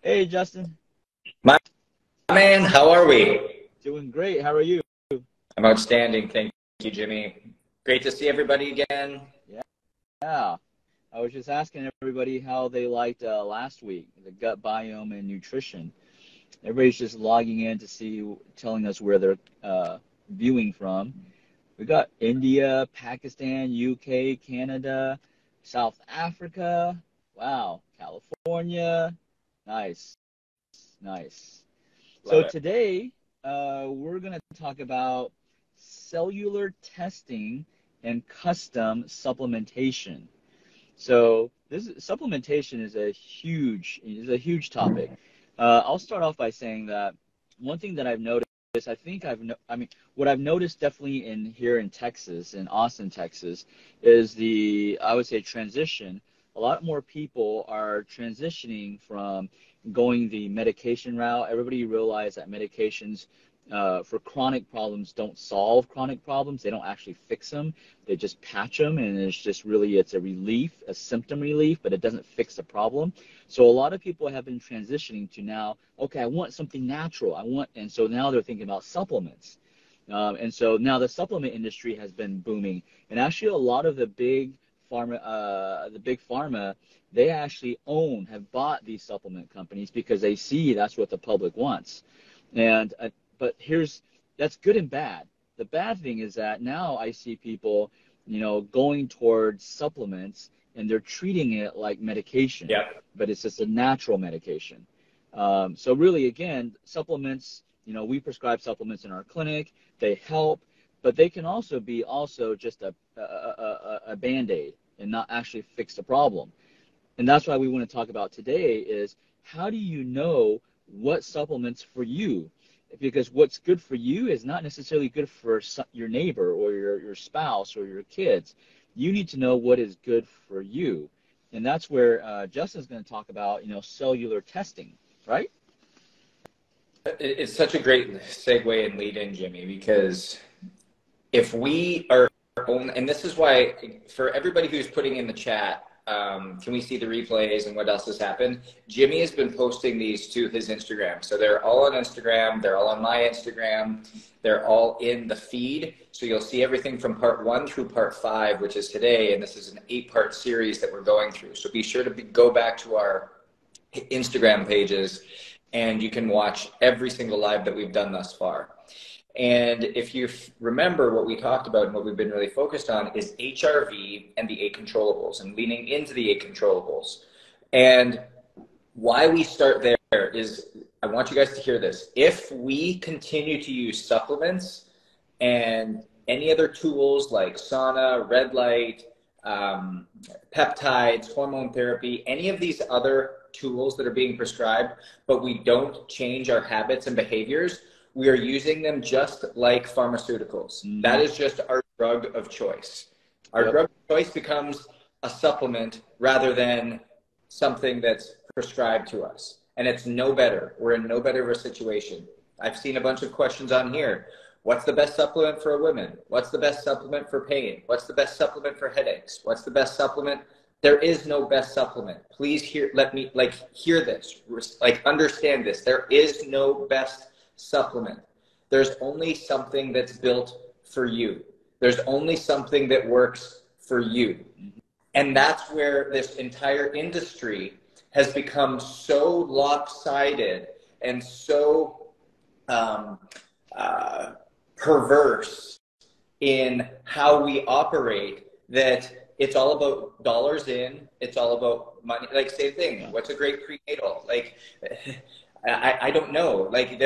Hey, Justin. My man, how are we? Doing great. How are you? I'm outstanding. Thank you, Jimmy. Great to see everybody again. Yeah. I was just asking everybody how they liked last week, the gut biome and nutrition. Everybody's just logging in to see, telling us where they're viewing from. We got India, Pakistan, UK, Canada, South Africa. Wow. California. Nice. Nice. Love So it. today, we're going to talk about cellular testing and custom supplementation. So supplementation is a huge topic. I'll start off by saying that one thing that I've noticed, what I've noticed definitely here in Texas, in Austin, Texas, is I would say, transition. A lot more people are transitioning from going the medication route. Everybody realized that medications for chronic problems don't solve chronic problems. They don't actually fix them. They just patch them, and it's a relief, a symptom relief, but it doesn't fix the problem. So a lot of people have been transitioning to now, okay, I want something natural. And so now they're thinking about supplements. And so now the supplement industry has been booming, and actually a lot of the big pharma, they actually have bought these supplement companies because they see that's what the public wants. And but that's good and bad. The bad thing is that now I see people, going towards supplements, and they're treating it like medication, Yeah. but it's just a natural medication. So really, again, supplements, we prescribe supplements in our clinic. They help, but they can also be just a Band-Aid and not actually fix the problem. And that's why we want to talk about today is, how do you know what supplements for you? Because what's good for you is not necessarily good for your neighbor or your spouse or your kids. You need to know what is good for you. And that's where Justin's going to talk about, cellular testing, right? It's such a great segue and lead in, Jimmy, because if we are and this is why, for everybody who's putting in the chat, can we see the replays and what else has happened? Jimmy has been posting these to his Instagram. So they're all on Instagram. They're all on my Instagram. They're all in the feed. So you'll see everything from part 1 through part 5, which is today. And this is an 8-part series that we're going through. So be sure to go back to our Instagram pages, and you can watch every single live that we've done thus far. And if you remember, what we talked about and what we've been really focused on is HRV and the 8 controllables, and leaning into the 8 controllables. And why we start there is, I want you guys to hear this. If we continue to use supplements and any other tools like sauna, red light, peptides, hormone therapy, any of these other tools that are being prescribed, but we don't change our habits and behaviors, we are using them just like pharmaceuticals. Mm-hmm. That is just our drug of choice. Our drug of choice becomes a supplement rather than something that's prescribed to us. And it's no better. We're in no better of a situation. I've seen a bunch of questions on here. What's the best supplement for a woman? What's the best supplement for pain? What's the best supplement for headaches? What's the best supplement? There is no best supplement. Please hear this, understand this. There is no best supplement. There's only something that's built for you. There's only something that works for you. And that's where this entire industry has become so lopsided and so perverse in how we operate, that it's all about dollars in, it's all about money. Like, same thing. What's a great prenatal? Like, I don't know. Like,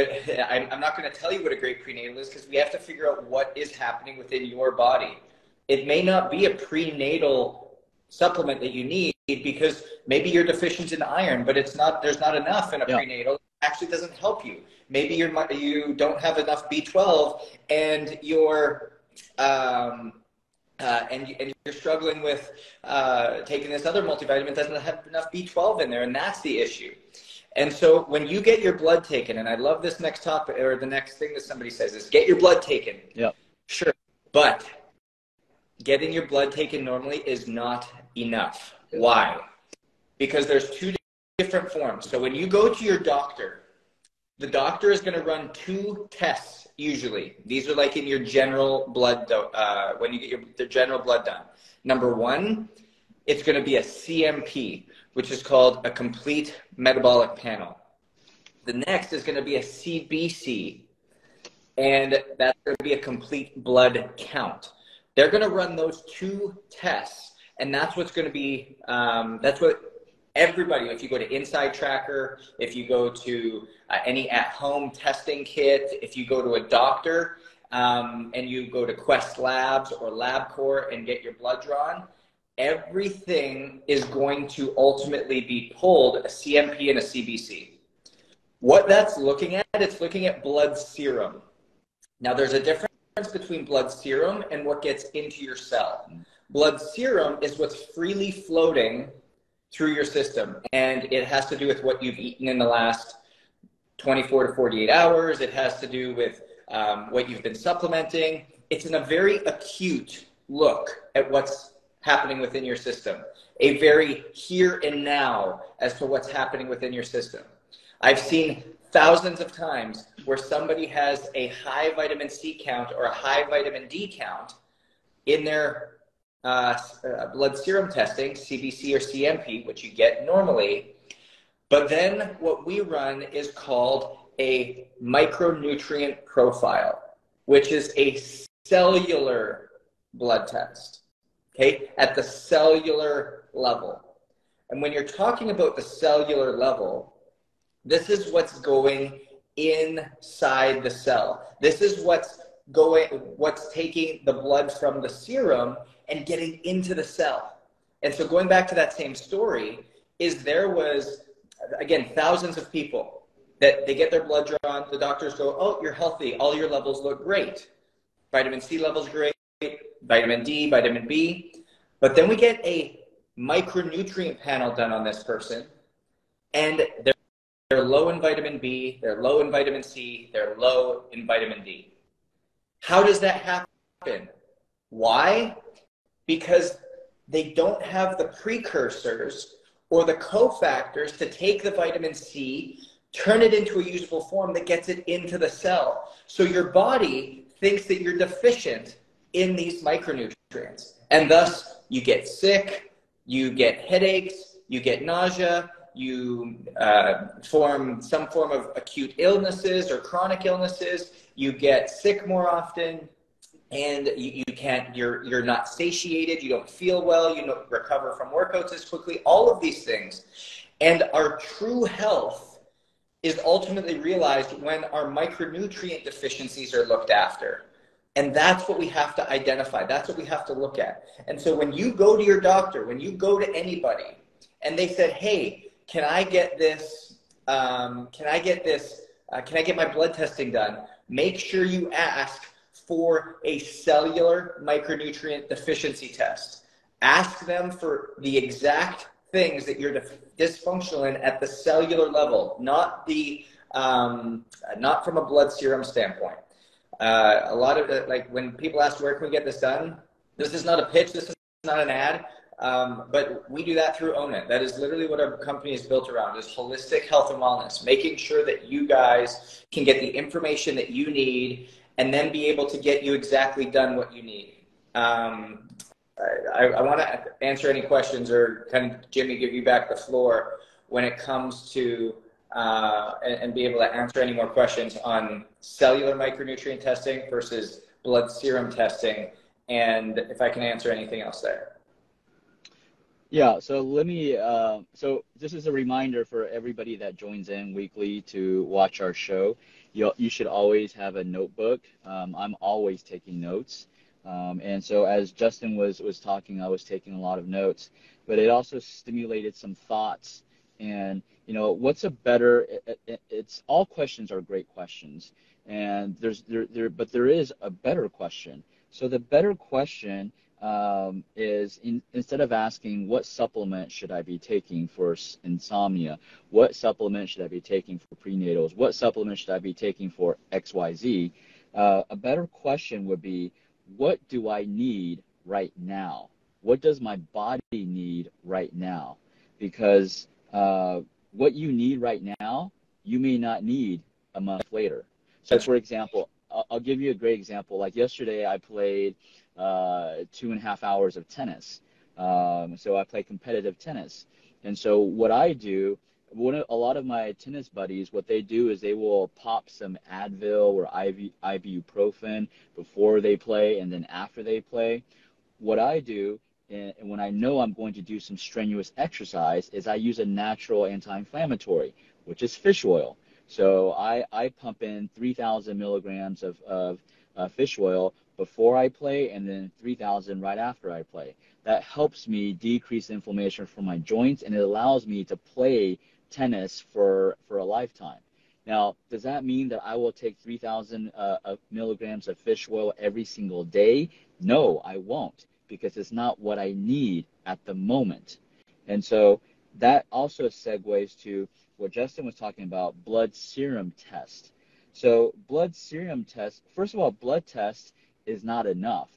I'm not going to tell you what a great prenatal is, because we have to figure out what is happening within your body. It may not be a prenatal supplement that you need, because maybe you're deficient in iron, but there's not enough in a prenatal. It actually doesn't help you. Maybe you don't have enough B12, and you're you're struggling with taking this other multivitamin, doesn't have enough B12 in there, and that's the issue. And so when you get your blood taken, and I love this next topic, or the next thing that somebody says is, get your blood taken. Yeah. Sure. But getting your blood taken normally is not enough. Why? Because there's two different forms. So when you go to your doctor, the doctor is going to run 2 tests usually. These are like in your general blood, when you get the general blood done. Number 1, it's going to be a CMP, which is called a complete metabolic panel. The next is going to be a CBC, and that's going to be a complete blood count. They're going to run those 2 tests, and that's what's going to be, that's what everybody, if you go to Inside Tracker, if you go to any at-home testing kit, if you go to a doctor and you go to Quest Labs or LabCorp and get your blood drawn, everything is going to ultimately be pulled, a CMP and a CBC. What that's looking at, it's looking at blood serum. Now, there's a difference between blood serum and what gets into your cell. Blood serum is what's freely floating through your system, and it has to do with what you've eaten in the last 24 to 48 hours. It has to do with what you've been supplementing. It's in a very acute look at what's happening within your system, a very here and now as to what's happening within your system. I've seen thousands of times where somebody has a high vitamin C count or a high vitamin D count in their blood serum testing, CBC or CMP, which you get normally. But then what we run is called a micronutrient profile, which is a cellular blood test, okay, at the cellular level. And when you're talking about the cellular level, this is what's going inside the cell. This is what's taking the blood from the serum and getting into the cell. And so going back to that same story, is there was, again, thousands of people that they get their blood drawn, the doctors go, oh, you're healthy, all your levels look great. Vitamin C levels great, vitamin D, vitamin B. But then we get a micronutrient panel done on this person, and they're low in vitamin B, they're low in vitamin C, they're low in vitamin D. How does that happen? Why? Because they don't have the precursors or the cofactors to take the vitamin C, turn it into a usable form that gets it into the cell. So your body thinks that you're deficient in these micronutrients. And thus, you get sick, you get headaches, you get nausea, you form some form of acute illnesses or chronic illnesses, you get sick more often, and you're not satiated, you don't feel well, you don't recover from workouts as quickly, all of these things. And our true health is ultimately realized when our micronutrient deficiencies are looked after. And that's what we have to identify. That's what we have to look at. And so when you go to your doctor, when you go to anybody, and they said, hey, can I get my blood testing done? Make sure you ask for a cellular micronutrient deficiency test. Ask them for the exact things that you're dysfunctional in at the cellular level, not from a blood serum standpoint. A lot of it, like when people ask where can we get this done, this is not a pitch, this is not an ad, but we do that through Own It. That is literally what our company is built around, is holistic health and wellness, making sure that you guys can get the information that you need and then be able to get you exactly done what you need. I want to answer any questions, or kind of, Jimmy, give you back the floor when it comes to and be able to answer any more questions on cellular micronutrient testing versus blood serum testing, and if I can answer anything else there. Yeah, so let me, so this is a reminder for everybody that joins in weekly to watch our show. You should always have a notebook. I'm always taking notes. And so as Justin was talking, I was taking a lot of notes, but it also stimulated some thoughts. And, you know, what's a better, it's all questions are great questions. And but there is a better question. So the better question is instead of asking what supplement should I be taking for insomnia, what supplement should I be taking for prenatals, what supplement should I be taking for XYZ, a better question would be, what do I need right now? What does my body need right now? Because what you need right now, you may not need a month later. So, That's for example, I'll give you a great example. Like yesterday, I played 2.5 hours of tennis. So I play competitive tennis. And so what I do, a lot of my tennis buddies, what they do is they will pop some Advil or ibuprofen before they play and then after they play. What I do, and when I know I'm going to do some strenuous exercise, is I use a natural anti-inflammatory, which is fish oil. So I pump in 3,000 milligrams of fish oil before I play and then 3,000 right after I play. That helps me decrease inflammation from my joints, and it allows me to play tennis for a lifetime. Now, does that mean that I will take 3,000 milligrams of fish oil every single day? No, I won't, because it's not what I need at the moment. And so that also segues to what Justin was talking about, blood serum test. So blood serum test, first of all, blood test is not enough.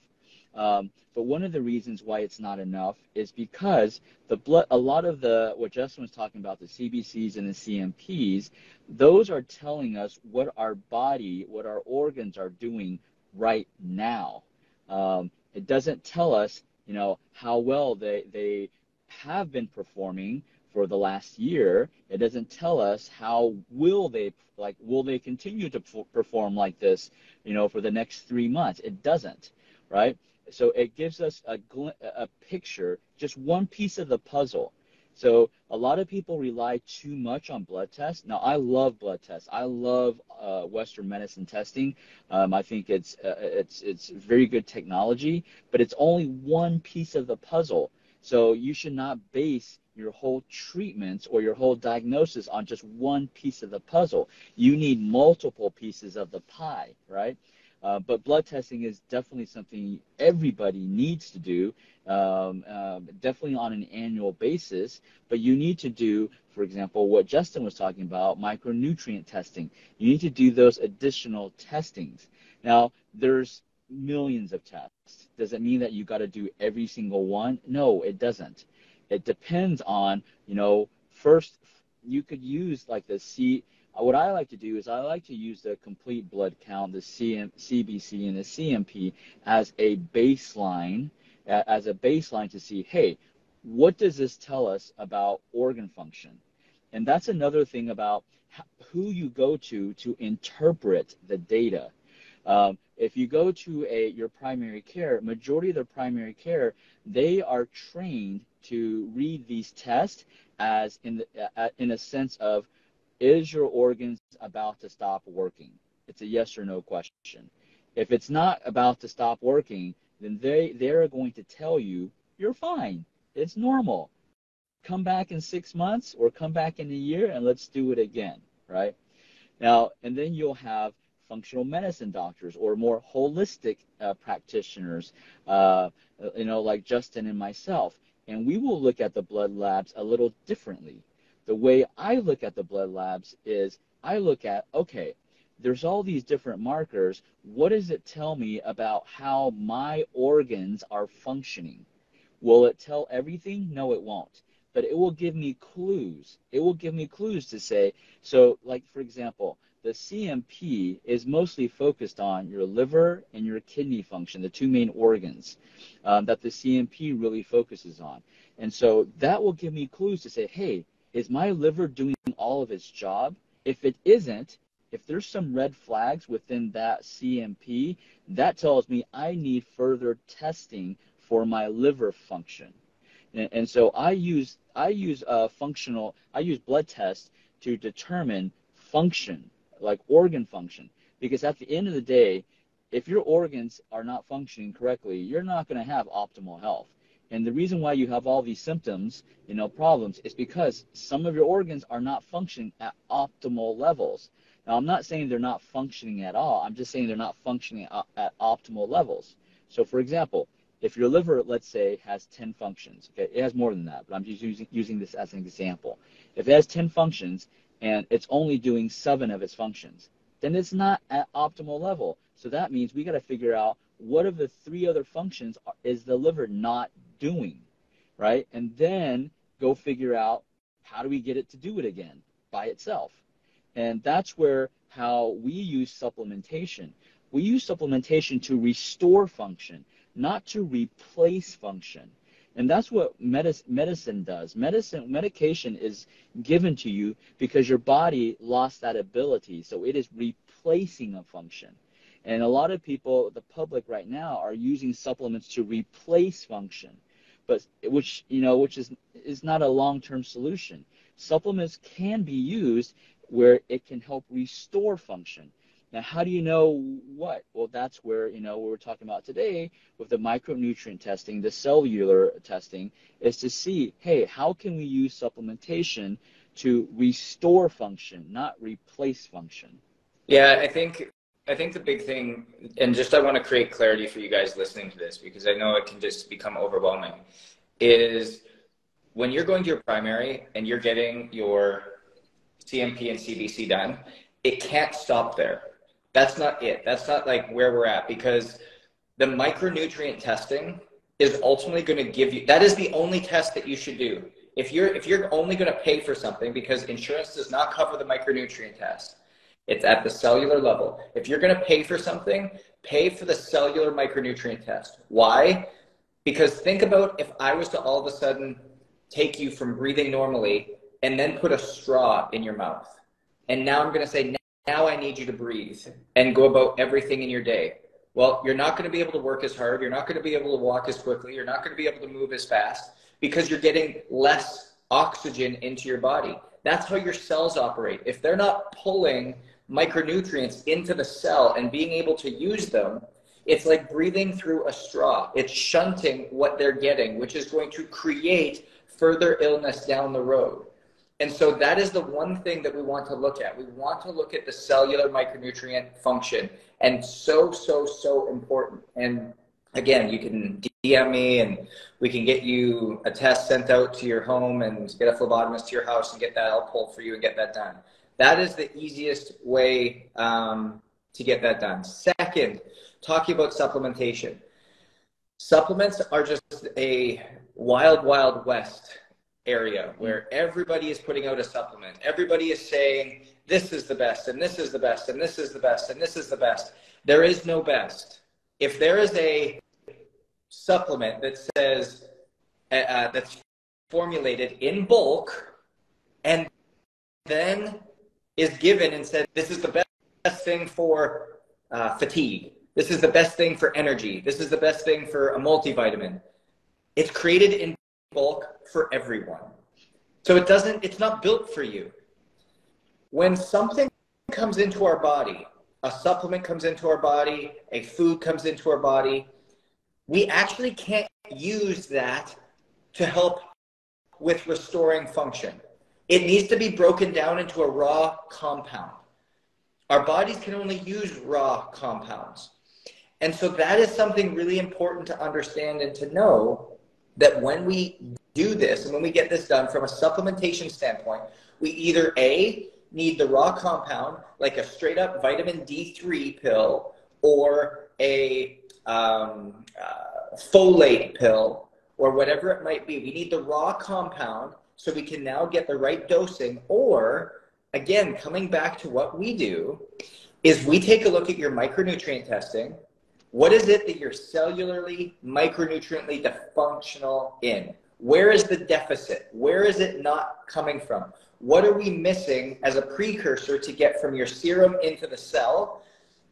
But one of the reasons why it's not enough is because a lot of what Justin was talking about, the CBCs and the CMPs, those are telling us what our body, what our organs are doing right now. It doesn't tell us, how well they have been performing for the last year. It doesn't tell us how will they continue to perform like this, for the next 3 months. It doesn't, right? So it gives us a picture, just one piece of the puzzle. So a lot of people rely too much on blood tests. Now, I love blood tests. I love Western medicine testing. I think it's very good technology, but it's only one piece of the puzzle. So you should not base your whole treatments or your whole diagnosis on just one piece of the puzzle. You need multiple pieces of the pie, right? But blood testing is definitely something everybody needs to do, definitely on an annual basis. But you need to do, for example, what Justin was talking about, micronutrient testing. You need to do those additional testings. Now, there's millions of tests. Does it mean that you got to do every single one? No, it doesn't. It depends on, first you could use like what I like to do is I like to use the complete blood count, the CBC and the CMP as a baseline, to see, hey, what does this tell us about organ function? And that's another thing about who you go to interpret the data. If you go to your primary care, majority of their primary care, they are trained to read these tests as in a sense of, is your organs about to stop working? It's a yes or no question. If it's not about to stop working, then they're going to tell you, you're fine. It's normal. Come back in 6 months or come back in a year and let's do it again, right? Now, and then you'll have functional medicine doctors or more holistic practitioners, like Justin and myself. And we will look at the blood labs a little differently. The way I look at the blood labs is I look at, okay, there's all these different markers. What does it tell me about how my organs are functioning? Will it tell everything? No, it won't. But it will give me clues. It will give me clues to say, so like, for example, the CMP is mostly focused on your liver and your kidney function, the two main organs that the CMP really focuses on. And so that will give me clues to say, hey, is my liver doing all of its job? If it isn't, if there's some red flags within that CMP, that tells me I need further testing for my liver function. And so I use blood tests to determine function, like organ function, because at the end of the day, if your organs are not functioning correctly, you're not going to have optimal health. And the reason why you have all these symptoms, problems, is because some of your organs are not functioning at optimal levels. Now, I'm not saying they're not functioning at all. I'm just saying they're not functioning at optimal levels. So, for example, if your liver, let's say, has 10 functions, okay, it has more than that, but I'm just using this as an example. If it has 10 functions and it's only doing 7 of its functions, then it's not at optimal level. So that means we got to figure out what of the 3 other functions is the liver not doing, right? And then go figure out how do we get it to do it again by itself? And that's where how we use supplementation. We use supplementation to restore function, not to replace function. And that's what medicine does. Medication is given to you because your body lost that ability. So it is replacing a function. And a lot of people, the public right now, are using supplements to replace function, but which is not a long-term solution. Supplements can be used where it can help restore function. Now, how do you know what? Well, that's where, what we're talking about today with the micronutrient testing, the cellular testing, is to see, hey, how can we use supplementation to restore function, not replace function? Yeah, I think the big thing, and just I want to create clarity for you guys listening to this, because I know it can just become overwhelming, is when you're going to your primary and you're getting your CMP and CBC done, it can't stop there. That's not it. That's not like where we're at, because the micronutrient testing is ultimately going to give you, that is the only test that you should do. If you're only going to pay for something, because insurance does not cover the micronutrient test, it's at the cellular level. If you're going to pay for something, pay for the cellular micronutrient test. Why? Because think about if I was to all of a sudden take you from breathing normally and then put a straw in your mouth. And now I'm going to say, now I need you to breathe and go about everything in your day. Well, you're not going to be able to work as hard. You're not going to be able to walk as quickly. You're not going to be able to move as fast because you're getting less oxygen into your body. That's how your cells operate. If they're not pulling micronutrients into the cell and being able to use them, it's like breathing through a straw. It's shunting what they're getting, which is going to create further illness down the road. And so that is the one thing that we want to look at. We want to look at the cellular micronutrient function, and so important. And again, you can DM me and we can get you a test sent out to your home and get a phlebotomist to your house and get that all pulled for you and get that done. That is the easiest way to get that done. Second, talking about supplementation. Supplements are just a wild, wild west area where everybody is putting out a supplement. Everybody is saying, this is the best, and this is the best, and this is the best, and this is the best. There is no best. If there is a supplement that says, that's formulated in bulk, and then is given and said, this is the best thing for fatigue. This is the best thing for energy. This is the best thing for a multivitamin. It's created in bulk for everyone. So it's not built for you. When something comes into our body, a supplement comes into our body, a food comes into our body, we actually can't use that to help with restoring function. It needs to be broken down into a raw compound. Our bodies can only use raw compounds. And so that is something really important to understand and to know, that when we do this and when we get this done from a supplementation standpoint, we either A, need the raw compound, like a straight up vitamin D3 pill or a folate pill or whatever it might be. We need the raw compound so we can now get the right dosing. Or again, coming back to what we do is we take a look at your micronutrient testing. What is it that you're cellularly, micronutriently dysfunctional in? Where is the deficit? Where is it not coming from? What are we missing as a precursor to get from your serum into the cell?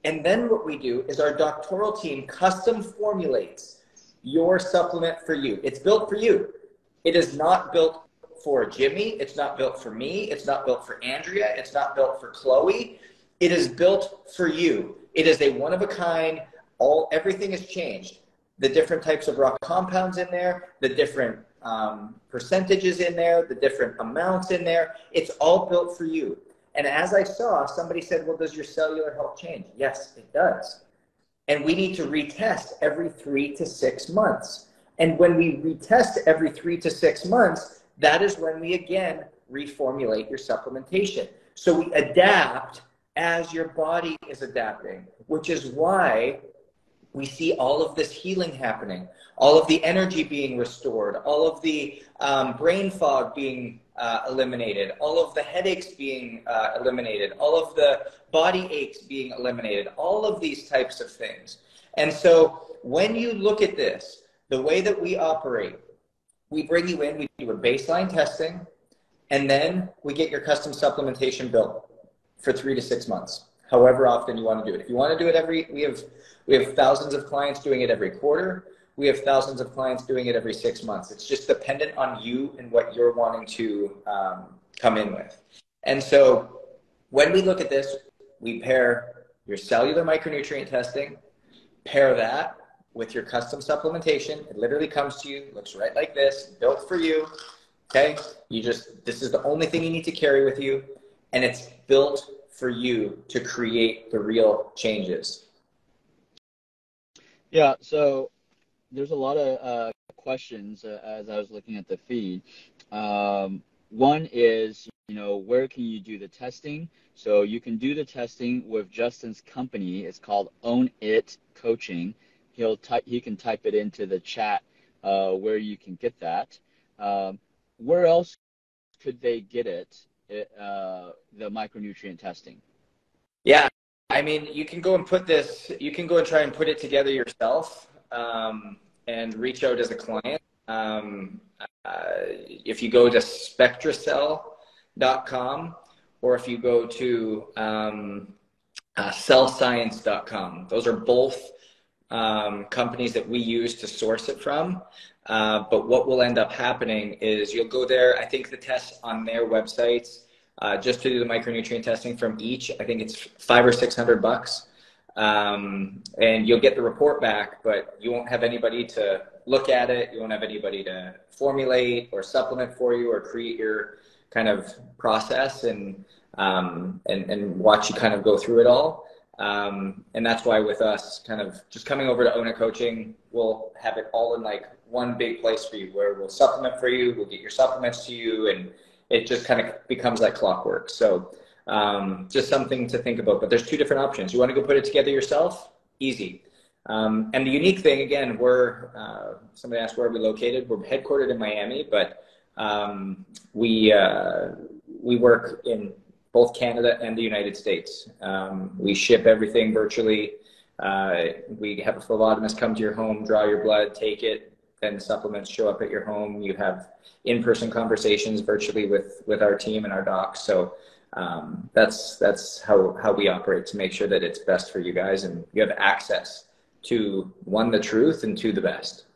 And then what we do is our doctoral team custom formulates your supplement for you. It's built for you. It is not built for Jimmy. It's not built for me. It's not built for Andrea. It's not built for Chloe. It is built for you. It is a one-of-a-kind. Everything has changed. The different types of raw compounds in there, the different percentages in there, the different amounts in there. It's all built for you. And as I saw, somebody said, well, does your cellular health change? Yes, it does. And we need to retest every 3 to 6 months. And when we retest every 3 to 6 months, that is when we again reformulate your supplementation. So we adapt as your body is adapting, which is why we see all of this healing happening, all of the energy being restored, all of the brain fog being eliminated, all of the headaches being eliminated, all of the body aches being eliminated, all of these types of things. And so when you look at this, the way that we operate, we bring you in, we do a baseline testing, and then we get your custom supplementation built for 3 to 6 months, however often you want to do it. If you want to do it we have thousands of clients doing it every quarter. We have thousands of clients doing it every 6 months. It's just dependent on you and what you're wanting to come in with. And so when we look at this, we pair your cellular micronutrient testing, pair that with your custom supplementation. It literally comes to you, looks right like this, built for you. Okay, this is the only thing you need to carry with you, and it's built for you to create the real changes. Yeah, so there's a lot of questions as I was looking at the feed. One is, where can you do the testing? So you can do the testing with Justin's company. It's called Own It Coaching. He can type it into the chat where you can get that. Where else could they get the micronutrient testing? Yeah, I mean, you can go and try and put it together yourself and reach out as a client. If you go to spectracell.com or if you go to cellscience.com, those are both companies that we use to source it from. But what will end up happening is you'll go there. I think the tests on their websites, just to do the micronutrient testing from each, I think it's $500 or $600. And you'll get the report back, but you won't have anybody to look at it. You won't have anybody to formulate or supplement for you or create your kind of process and watch you kind of go through it all. And that's why with us kind of just coming over to Own It Coaching, we'll have it all in like one big place for you where we'll supplement for you, we'll get your supplements to you, and it just kind of becomes like clockwork. So just something to think about. But there's two different options. You want to go put it together yourself? Easy. And the unique thing, again, somebody asked where we're located. We're headquartered in Miami, but we work in both Canada and the United States. We ship everything virtually. We have a phlebotomist come to your home, draw your blood, take it, then the supplements show up at your home. You have in-person conversations virtually with our team and our docs. So that's how we operate to make sure that it's best for you guys and you have access to, one, the truth, and two, the best.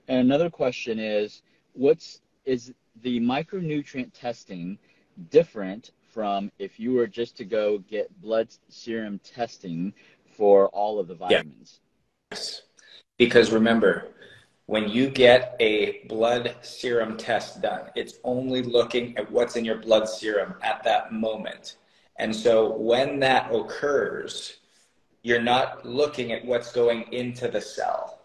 And another question is the micronutrient testing different from if you were just to go get blood serum testing for all of the vitamins? Yes, because remember, when you get a blood serum test done, it's only looking at what's in your blood serum at that moment. And so when that occurs, you're not looking at what's going into the cell.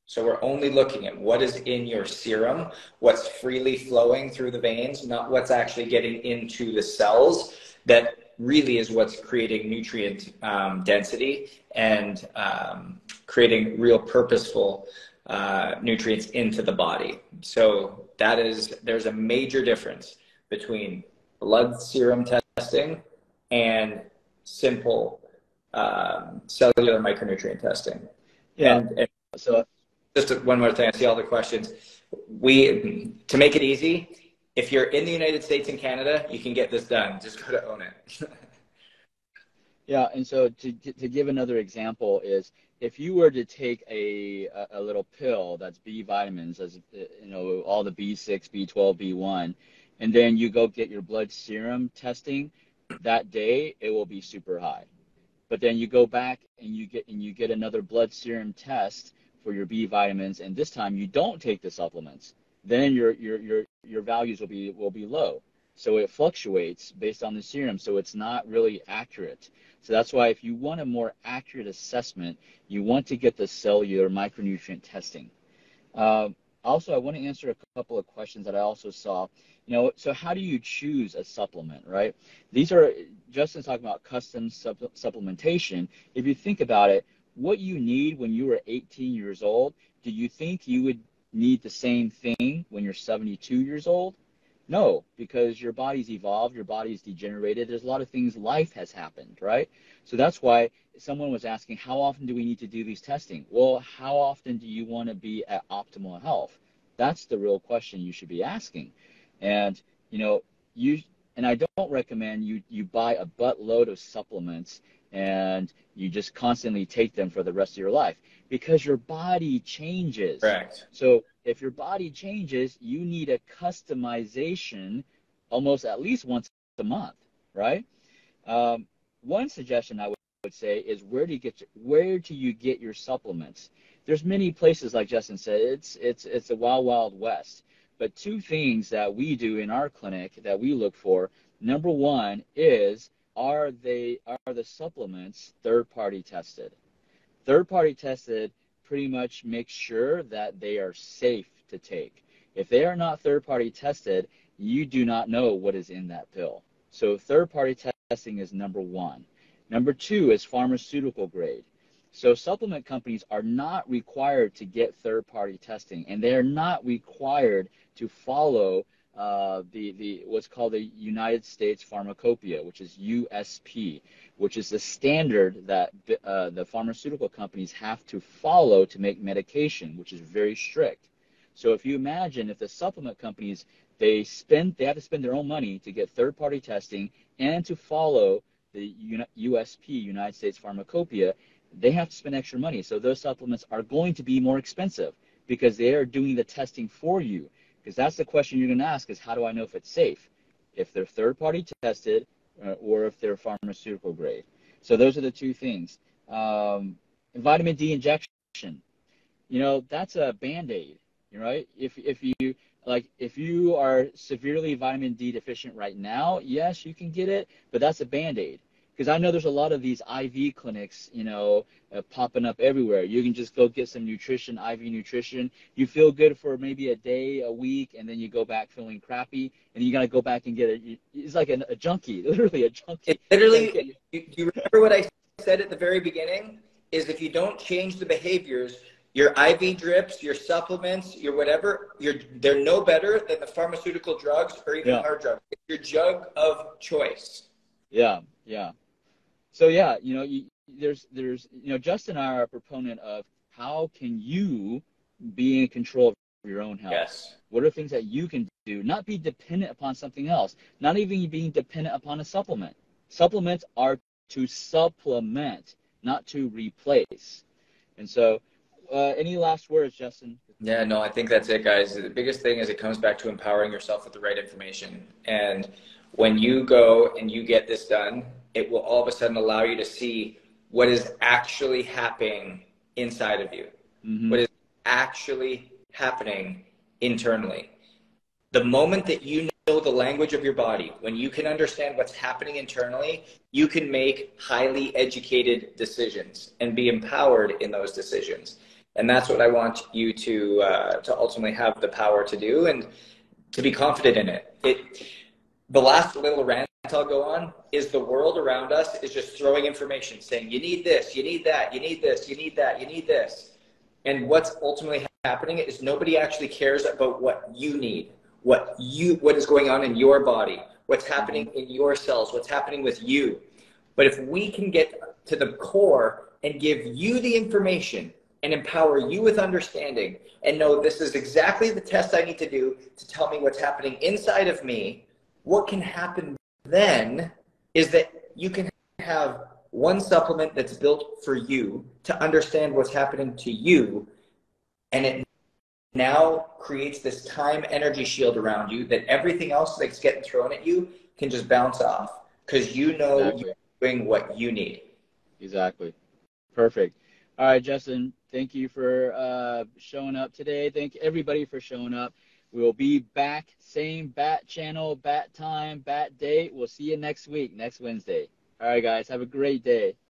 So we're only looking at what is in your serum, what's freely flowing through the veins, not what's actually getting into the cells. That really is what's creating nutrient density and creating real purposeful nutrients into the body. So there's a major difference between blood serum testing and simple cellular micronutrient testing. Yeah. And so just one more thing, I see all the questions. To make it easy, if you're in the United States and Canada, you can get this done. Just go to Own It. Yeah, and so to give another example is if you were to take a little pill that's B vitamins, as all the B6, B12, B1, and then you go get your blood serum testing, that day it will be super high. But then you go back and you get another blood serum test for your B vitamins, and this time you don't take the supplements, then your values will be low. So it fluctuates based on the serum, so it's not really accurate. So that's why if you want a more accurate assessment, you want to get the cellular micronutrient testing. Also, I want to answer a couple of questions that I also saw. So how do you choose a supplement, right? Justin's talking about custom supplementation. If you think about it, what you need when you were 18 years old, do you think you would need the same thing when you're 72 years old? No, because your body's evolved, your body's degenerated. There's a lot of things, life has happened, right? So that's why someone was asking, how often do we need to do these testing? Well, how often do you want to be at optimal health? That's the real question you should be asking. And, you know, you and I don't recommend you buy a buttload of supplements and you just constantly take them for the rest of your life because your body changes. Correct. So if your body changes, you need a customization almost at least once a month, right? One suggestion I would say is where do you get your supplements? There's many places, like Justin said, it's a wild west. But two things that we do in our clinic that we look for, number one is are the supplements third party tested? Third party tested pretty much makes sure that they are safe to take. If they are not third party tested, you do not know what is in that pill. So third party testing is number one. Number two is pharmaceutical grade. So supplement companies are not required to get third party testing, and they are not required to follow the what's called the United States Pharmacopoeia, which is USP, which is the standard that the pharmaceutical companies have to follow to make medication, which is very strict. So if you imagine if the supplement companies they have to spend their own money to get third party testing and to follow the USP, United States Pharmacopoeia, they have to spend extra money. So those supplements are going to be more expensive because they are doing the testing for you. Because that's the question you're going to ask is how do I know if it's safe? If they're third party tested or if they're pharmaceutical grade. So those are the two things. Vitamin D injection, that's a Band-Aid, right? If you are severely vitamin D deficient right now, yes, you can get it, but that's a Band-Aid. Because I know there's a lot of these IV clinics, popping up everywhere. You can just go get some nutrition, IV nutrition. You feel good for maybe a day, a week, and then you go back feeling crappy, and you got to go back and get it. It's like a junkie, literally a junkie. Literally, do you remember what I said at the very beginning? Is if you don't change the behaviors, your IV drips, your supplements, your whatever, they're no better than the pharmaceutical drugs or even hard drugs. It's your drug of choice. Yeah. So yeah, there's Justin and I are a proponent of how can you be in control of your own health? Yes. What are things that you can do? Not be dependent upon something else. Not even being dependent upon a supplement. Supplements are to supplement, not to replace. And so, any last words, Justin? Yeah, no, I think that's it, guys. The biggest thing is it comes back to empowering yourself with the right information. And when you go and you get this done, it will all of a sudden allow you to see what is actually happening inside of you, what is actually happening internally. The moment that you know the language of your body, when you can understand what's happening internally, you can make highly educated decisions and be empowered in those decisions. And that's what I want you to ultimately have the power to do and to be confident in it. The last little rant I'll go on is the world around us is just throwing information saying, you need this, you need that, you need this, you need that, you need this. And what's ultimately happening is nobody actually cares about what you need, what is going on in your body, what's happening in your cells, what's happening with you. But if we can get to the core and give you the information and empower you with understanding and know this is exactly the test I need to do to tell me what's happening inside of me, what can happen then is that you can have one supplement that's built for you to understand what's happening to you, and it now creates this time energy shield around you that everything else that's getting thrown at you can just bounce off because you know Exactly. you're doing what you need. Exactly. Perfect. All right, Justin, thank you for showing up today. Thank everybody for showing up. We'll be back, same bat channel, bat time, bat date. We'll see you next week, next Wednesday. All right, guys, have a great day.